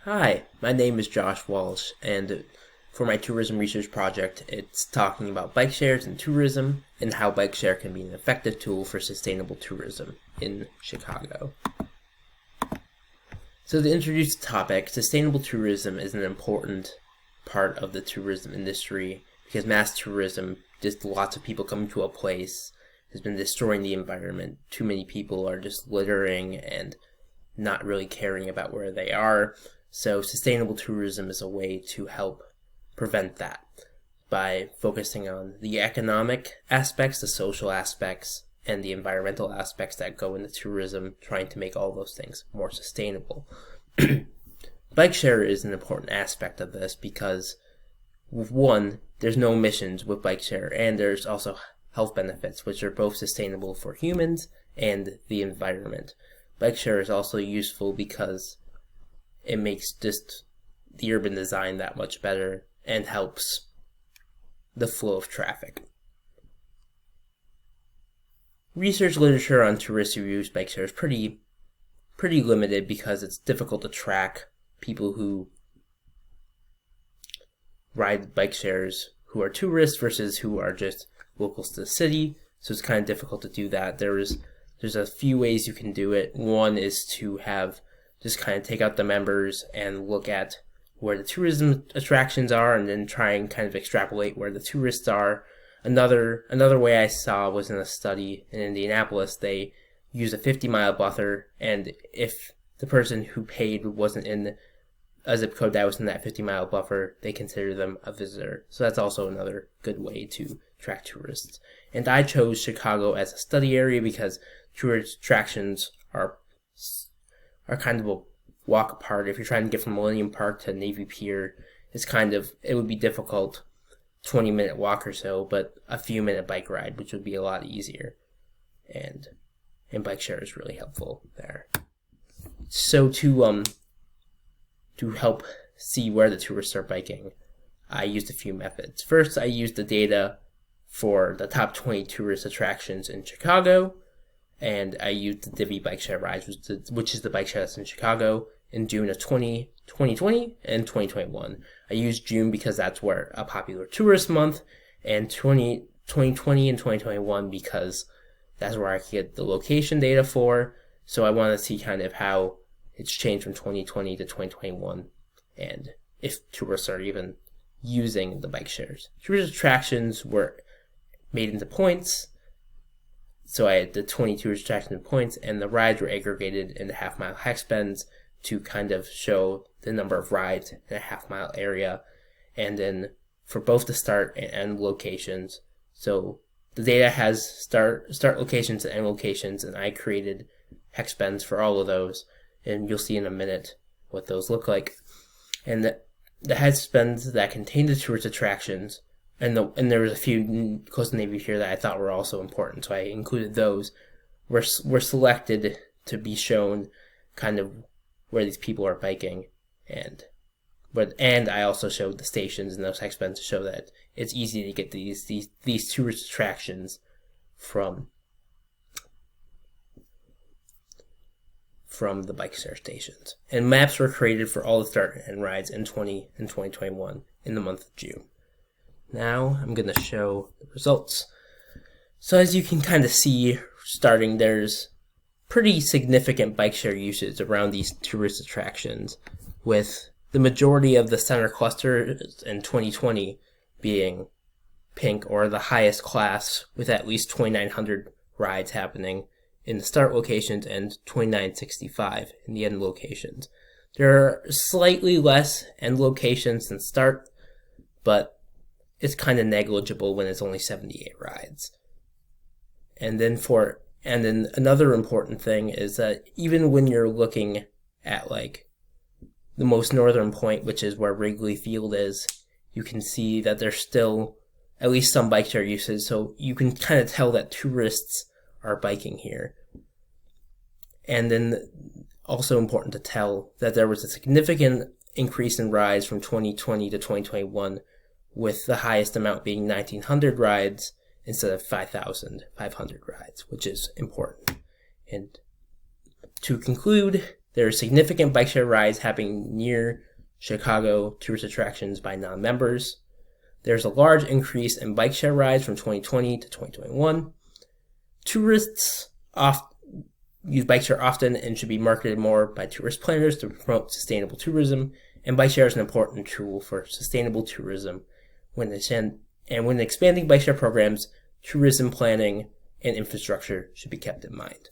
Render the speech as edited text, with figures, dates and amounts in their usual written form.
Hi, my name is Josh Walsh, and for my tourism research project, it's talking about bike shares and tourism and how bike share can be an effective tool for sustainable tourism in Chicago. So to introduce the topic, sustainable tourism is an important part of the tourism industry because mass tourism, just lots of people coming to a place, has been destroying the environment. Too many people are just littering and not really caring about where they are. So sustainable tourism is a way to help prevent that by focusing on the economic aspects, the social aspects, and the environmental aspects that go into tourism, trying to make all those things more sustainable. Bike share is an important aspect of this because, one, there's no emissions with bike share, and there's also health benefits, which are both sustainable for humans and the environment. Bike share is also useful because it makes just the urban design that much better and helps the flow of traffic. Research literature on tourists who use bike share is pretty limited because it's difficult to track people who ride bike shares who are tourists versus who are just locals to the city. So it's kind of difficult to do that. There's a few ways you can do it. One is to have just kind of take out the members and look at where the tourism attractions are and then try and kind of extrapolate where the tourists are. Another way I saw was in a study in Indianapolis. They used a 50-mile buffer, and if the person who paid wasn't in a zip code that was in that 50-mile buffer, they consider them a visitor. So that's also another good way to track tourists. And I chose Chicago as a study area because tourist attractions are kind of a walk apart. If you're trying to get from Millennium Park to Navy Pier, it would be difficult, 20-minute walk or so, but a few minute bike ride, which would be a lot easier. And bike share is really helpful there. So to help see where the tourists are biking, I used a few methods. First, I used the data for the top 20 tourist attractions in Chicago, and I used the Divvy Bike Share Rides, which is the bike share that's in Chicago, in June of 2020 and 2021. I used June because that's where a popular tourist month, and 2020 and 2021 because that's where I could get the location data for. So I want to see kind of how it's changed from 2020 to 2021, and if tourists are even using the bike shares. Tourist attractions were made into points. So I had the 20 tourist attraction points, and the rides were aggregated into half-mile hex bends to kind of show the number of rides in a half-mile area, and then for both the start and end locations. So the data has start locations and end locations, and I created hex bends for all of those, and you'll see in a minute what those look like. And the hex bends that contain the tourist attractions, and there was a few close to Navy Pier that I thought were also important, so I included those. Were selected to be shown kind of where these people are biking, and I also showed the stations in those hex bends to show that it's easy to get these tourist attractions from the bike share stations. And maps were created for all the start and end rides in 2021 in the month of June. Now I'm going to show the results. So as you can kind of see, there's pretty significant bike share usage around these tourist attractions, with the majority of the center clusters in 2020 being pink or the highest class, with at least 2,900 rides happening in the start locations and 2,965 in the end locations. There are slightly less end locations than start, but it's kind of negligible when it's only 78 rides. And then another important thing is that even when you're looking at like the most northern point, which is where Wrigley Field is, you can see that there's still at least some bike share usage, so you can kind of tell that tourists are biking here. And then also important to tell that there was a significant increase in rides from 2020 to 2021, with the highest amount being 1,900 rides instead of 5,500 rides, which is important. And to conclude, There are significant bike share rides happening near Chicago tourist attractions by non-members. There's a large increase in bike share rides from 2020 to 2021. Tourists use bike share often and should be marketed more by tourist planners to promote sustainable tourism. And bike share is an important tool for sustainable tourism. When expanding bike share programs, tourism planning and infrastructure should be kept in mind.